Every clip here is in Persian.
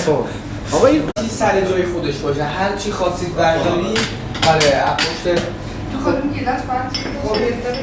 خب آقا این چیز سر جای خودش باشه، هر چی خواستید برداری. آره اپوشت تو خودم گیلاس باید گرفته بشه.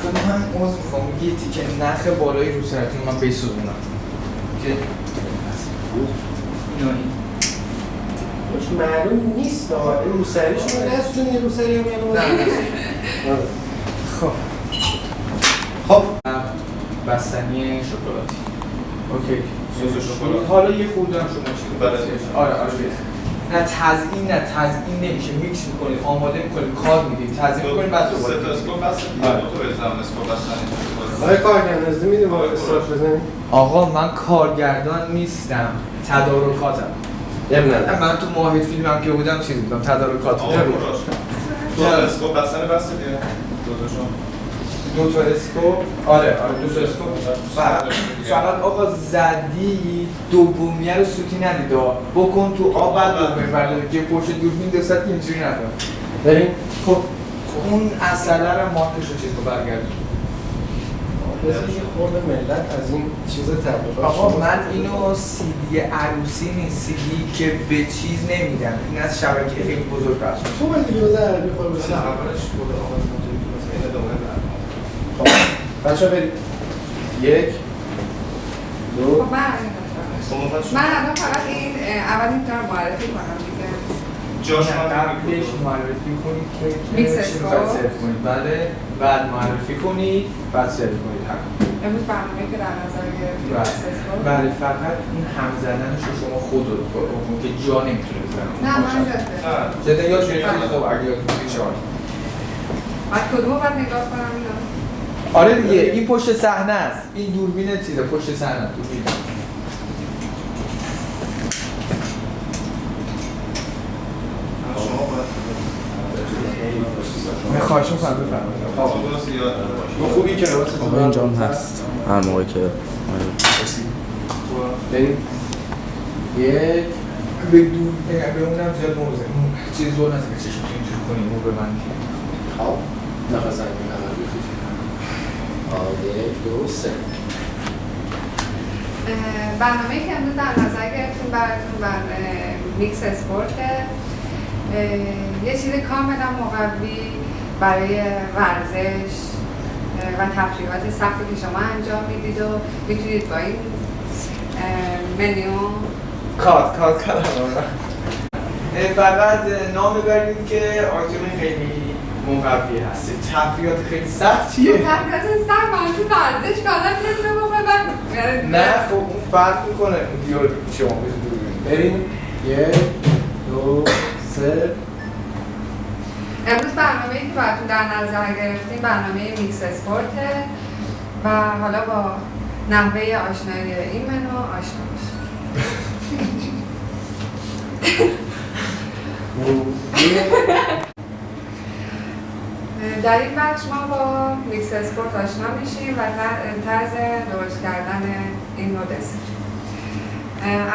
خب من عوض میخوام یه تیکه نخ بالایی رو سرتون من بسوزونم که این معلوم نیست این روسریشون رو نسونی یه روسری هم یه خب بستنی شکلاتی. اوکی سس شکلات. حالا یه خورده هم شما چی بله. آره نه تزیین نمیشه، میکس میکنید، آماده میکنید، کار میدید، تزیین میکنید، بعد دوباره سه تا اسکوپ بس دیگه دو تا بزنم اسکوپ بستنی. آقای کارگردان از میدیم با استراک بزنیم. آقا من کارگردان نیستم، تدارکاتم. نه من تو ماهد فیلمم که بودم چیز بودم، تدارکات. آقا راست. دو تا اسکوپ بستنی بس دیگه. دو تا اسکوپ. آره دو تا اسکوپ. فقط آقا زدی دومیه رو سوتی ندید. بکن تو آب بعد دومی برداری که پشت دوربین دست اینجوری نداره. بریم. خب اون اصله رو مارکش رو چیز رو برگردیم. بذاری یه خورده ملت از این چیز تبلیغات. آقا من اینو CD عروسی نیست، CD که به چیز نمیدم. این از شبکه خیلی بزرگ پخش میشه. تو باید دیگه بذار عربی خور بسید. نه اولش بود آقا اینجوری که مثلا این ادامه بر. خب بچه‌ها بریم. یک دو خب من الان فقط این اول این کار معرفی کنم دیگه. جاش قبلش معرفی کنید که میکس چی اسکوپ. می‌خواید سرو کنید. بله بعد معرفی کنید بعد سرو کنید. امروز برنامه که در نظر گرفتیم بله فقط این هم زدنش رو شما خودت بکن که جا نمیتونه بزنه. نه من جده. جدا یا جوری خب اگه یادتون بیچاره. بعد کدومو باید نگاه کنم اینا؟ آره دیگه این پشت صحنه است. این دوربین چیزه پشت صحنه دوربین. من خواهش می‌کنم بفرمایید. تو خوبی که لباست آقا اینجا هم هست هر موقع که بریم. یک به دور به اونم زیاد موزه چیز زور نست که چشم اینجور کنیم و به من خب نفس انگین همه بکشید. یک دو سه. برنامه‌ای که امروز در نظر گرفتیم براتون میکس اسپورته. یه چیز کاملا مقوی برای ورزش و تفریحات سختی که شما انجام میدید و میتونید با این منیو کات فقط نام ببرید که آیتم خیلی مقوی هست. تفریحات خیلی سخت چیه؟ تفریحات سخت منظور ورزش که آدم نمیتونه بکنه. نه خب اون فرق میکنه اون دیالوگ شما بزنید. بریم. یک دو سه. امروز برنامه‌ای که براتون در نظر گرفتیم برنامه میکس اسپورته و حالا با نحوه آشنایی این منو آشنا بشید. در این بخش ما با میکس اسپورت آشنا میشیم و طرز درست کردن این نوع دسر.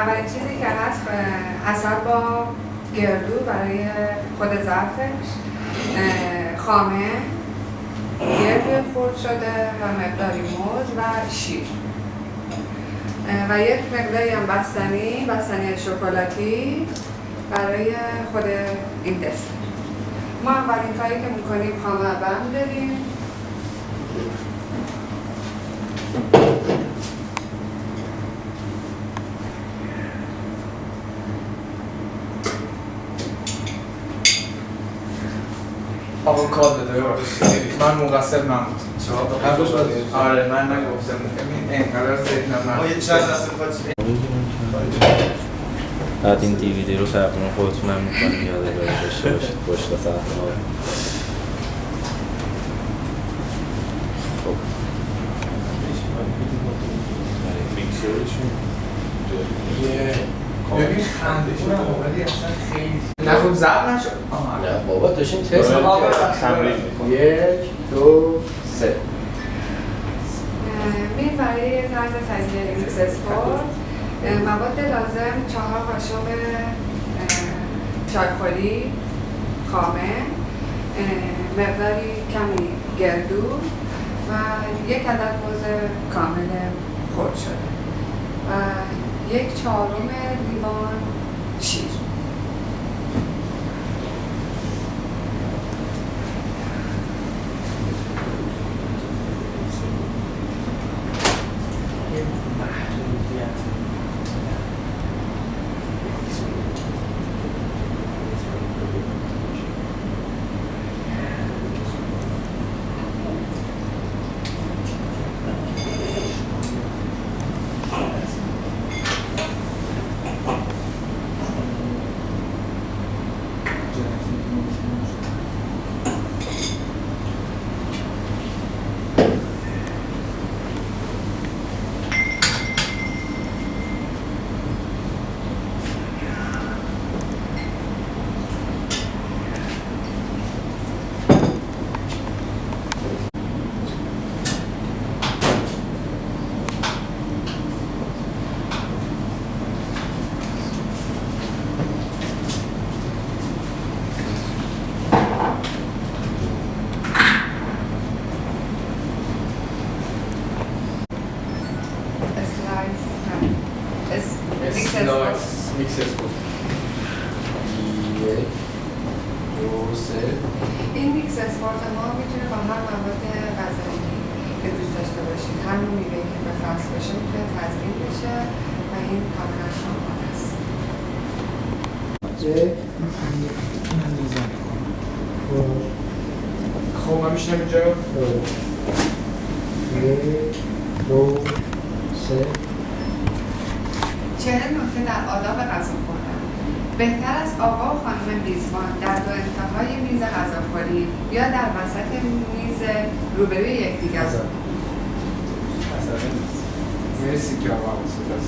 اولین چیزی که هست عسل با گردو برای خود ظرفش، خامه، گرد خرد شده و مقداری موز و شیر و یک مقداری هم بستنی شکلاتی برای خود این دسر. ما اولین کاری که میکنیم خامه رو می‌داریم. آقا کار بده من مقصر من بود. آره من نگفتم اینقدر ذهنم ما یه چند دسته بعد این دیویدی رو تقریبا خودتون هم میکنید یادگاری داشته باشید پشت صحنه ها. خب ببین خندشون هم اومدی اصلا خیلی نه خب زب نشد. نه بابا داشتیم تست تمرین می‌کنیم. یک دو سه. این برای طرز تهیه میکس اسپورت مواد لازم 4 قاشق چایخوری خامه، مقداری کمی گردو و و یک عدد حوض کامل خرد شده و 1/4 لیوان شیر. میکس اسپورت 1 2 3 این میکس اسپورت ما میتونه با هر مواد غذایی که دوست داشته باشید، هر نوع میوه‌ای که به فصل باشه میتونه تزریق بشه و این کاملا آماده است. خب من میشنم اینجا 1 2 3 40 نکته در آداب غذا خوردن. بهتر است آقا و خانم میزبان در دو انتهای میز غذاخوری یا در وسط میز روبروی یکدیگر. مرسی که آقا سپاس.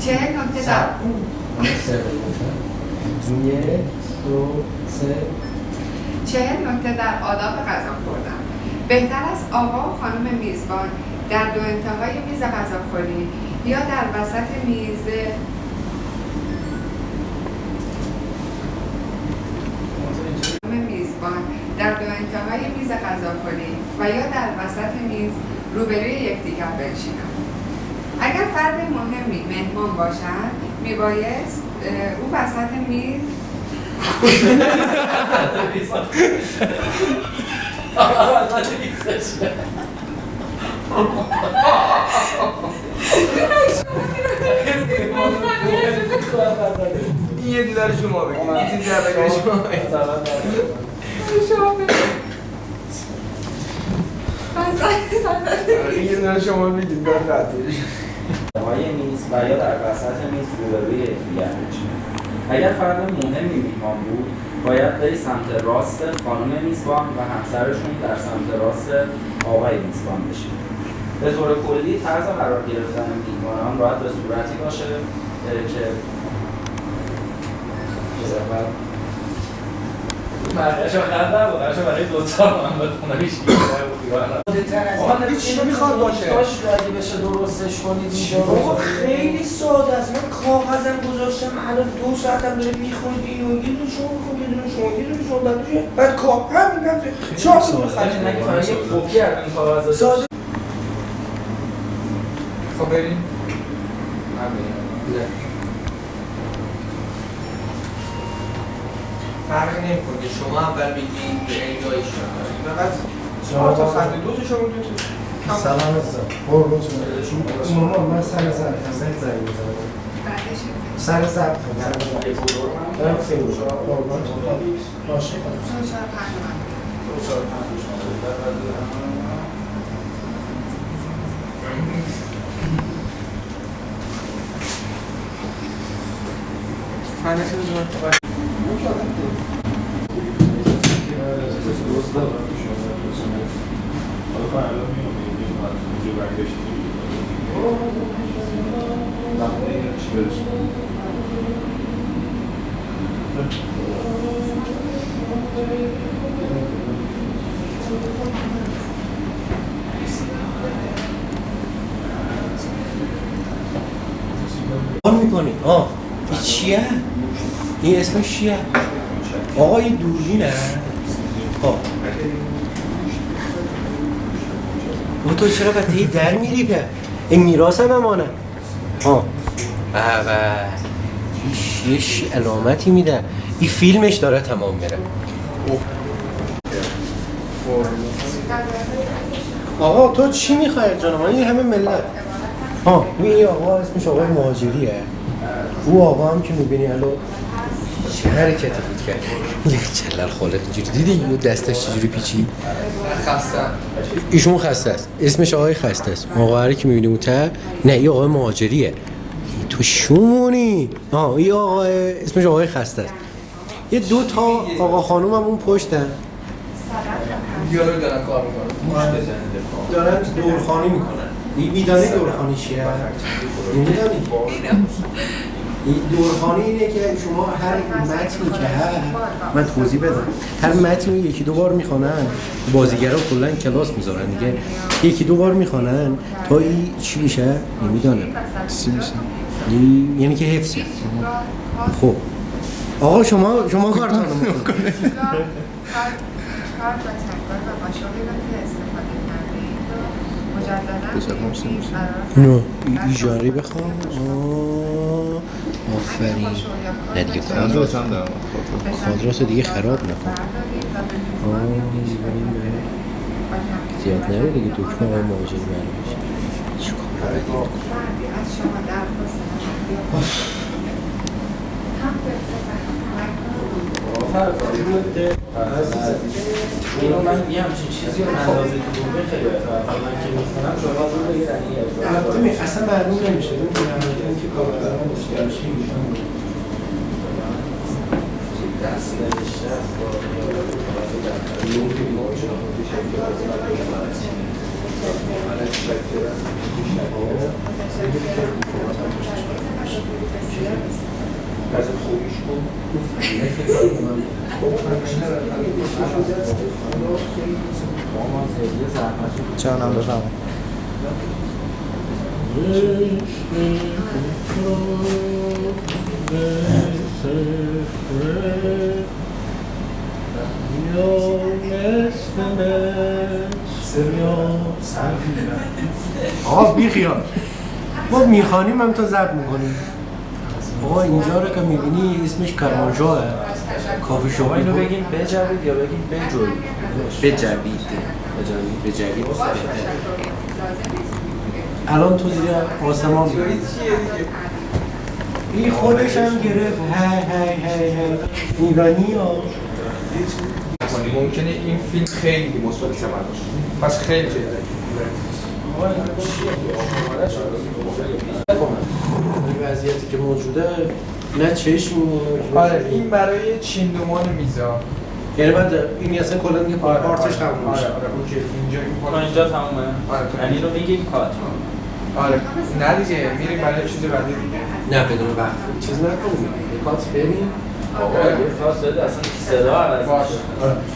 40 نکته در 40 نکته در آداب غذا خوردن. بهتر است آقا و خانم میزبان در دو انتهای میز غذاخوری یا در وسط میز در دو انتهای میز غذاخوری و یا در وسط میز روبروی یکدیگر بنشینند. اگر فرد مهمی مهمان باشد میبایست او وسط میز این یه دیدار شما بگید این چیزی در بگیر شما این یه دیدار شما بگید باید قطعیش های میز و یا در وسط میز روبروی یکدیگر بنشینند. اگر فرد مهمی میهمان بود باید بری سمت راست خانم میزبان و همسرشون در سمت راست آقای میزبان بشین. به طور کلی طرز قرار گرفتن میهمانان باید به صورتی باشه که مرگشو خرد نبود، مرگشو برای دوتا من باید خونه بیشتر بود. چی میخواد باشه؟ اگه بشه درستش کنید بابا خیلی ساده است. من کاغذم گذاشتم الان 2 ساعتم داره میخورید اینو یه دونه شما میخورید یه دونه شما یه دونه شما بعد کاغذ همین هم چهار تا میخورید نگه فقط یک کپی از این کاغذ ساده. خب بریم فرقی نمیکنه که شما اول بگید به انجای شما فقط 4 تا خط 2 تا شما 2 تا سلام عزیزم قربونتون مامان من سر زرد بعدش سر زرد دارم خیلی قربونتون باشه میکنی؟ این چیه؟ این اسمش چیه؟ آقا این دوربینه؟ و تو چرا به در میری به؟ این میراث هم امانه. ها یه علامتی میده. این فیلمش داره تمام میره. آقا تو چی میخوای جانم؟ این همه ملت. این آقا اسمش آقای مهاجریه. او آقا هم که میبینی الان چه حرکتی بود کرد؟ یک چلل خالق اینجوری دیدی؟ یه دستش چجوری پیچید؟ خسته. ایشون خسته است. اسمش آقای خسته است. آقا هر کی میبینی اون ته نه این آقای مهاجریه. تو شومونی؟ این آقا اسمش آقای خسته است. یه دو تا آقا خانوم هم اون پشتن. دیالوگ دارن کار میکنن. دارن دورخانی میکنن. میدانی دورخانی چیه؟ نمیدانی؟ این دورخانی اینه که شما هر متنی که هست من توضیح بدم هر متنی یکی دو بار میخوانن بازیگرا کلا کلاس میذارن دیگه یکی دو بار میخوانن تا این چی میشه نمیدونم چی میشه یعنی که حفظی خب آقا شما کارتون رو میکنید اینو ایجاری بخوام آفرین نه دیگه کادرات دیگه خراب نکن زیاد نرو دیگه دکمه آقای مهاجری معلوم میشه چه کار بدیم اینو من یه همچین چیزی رو اندازه تو دوبه خیلی بهتره من که میخونم شما رو بگیر این یه اصلا معلوم نمیشه این که کاربران مشکلشی میشن دست نوشته است از خوبیش کن جانم بفهم آقا بی خیال ما میخوانیم هم تا ضبط میکنیم آقا اینجا رو که میبینی اسمش کرمانشاهه کافی شاپ اینو بگیم بجوید یا بگیم بجوید بجوید الان تو زیر آسمان این خودش هم گرفت هی ایرانی ها ممکنه این فیلم خیلی مثبت ثمر باشه پس خیلی جدی این وضعیتی که موجوده نه چشم آره این برای چیندومان میزا یعنی بعد این اصلا کلا دیگه پارتش تموم میشه اوکی اینجا تمومه یعنی رو میگیم کات آره نه دیگه میریم برای چیز بعدی دیگه نه بدون وقت چیز نکنیم کات بریم آقا یه کات بده اصلا صدا عوض باشه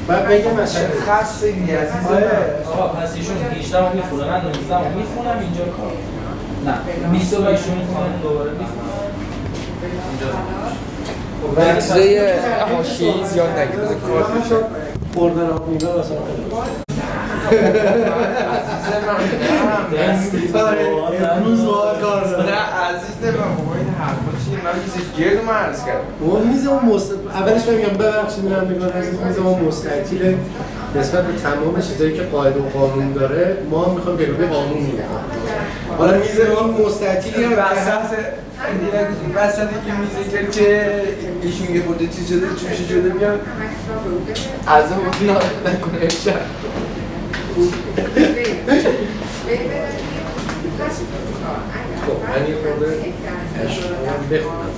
بعد بگم مثلا خاصه دیگه عزیزم آقا پس ایشون 18 رو میخونه من 19 رو میخونم اینجا کار نه 20 رو ایشون میخونم دوباره میخونم اینجا چیزای حاشیه‌ای زیاد نگید بذار کار بشه خوردن آب میوه مثلا امروز باید کار دارم نه عزیز من بابا این حرفا چیه من کسی گرد من عرض کردم اون میز اون اولش میگم ببخشید میرم میگم عزیز میز اون مستطیل نسبت به تمام چیزایی که قاعده و قانون داره ما هم میخوایم به قانون میگیم حالا میز اون مستطیلی هم وسط این میزه که ایشون یه خورده چیز شده چوشی شده میان از اون نکنه امشب خب من یه خورده بخونم